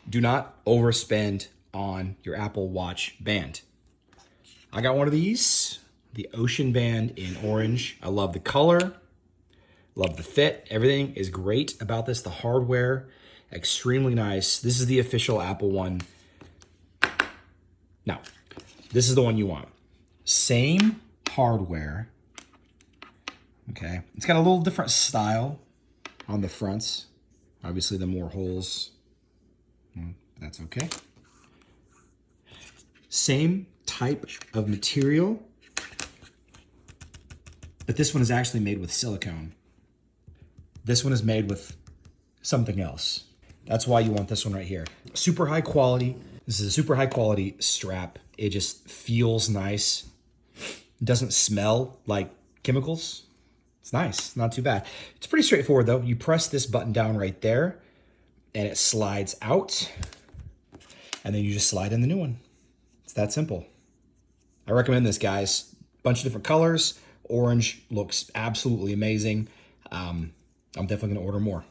do not overspend on your Apple Watch band. I got one of these, the Ocean Band in orange. I love the color, love the fit. Everything is great about this. The hardware, extremely nice. This is the official Apple one. Now, this is the one you want. Same hardware. Okay, it's got a little different style on the fronts. Obviously, the more holes, that's okay. Same type of material, but this one is actually made with silicone. This one is made with something else. That's why you want this one right here. Super high quality. This is a super high quality strap. It just feels nice. It doesn't smell like chemicals. It's nice, not too bad. It's pretty straightforward though. You press this button down right there and it slides out, and then you just slide in the new one. It's that simple. I recommend this, guys. Bunch of different colors. Orange looks absolutely amazing. I'm definitely gonna order more.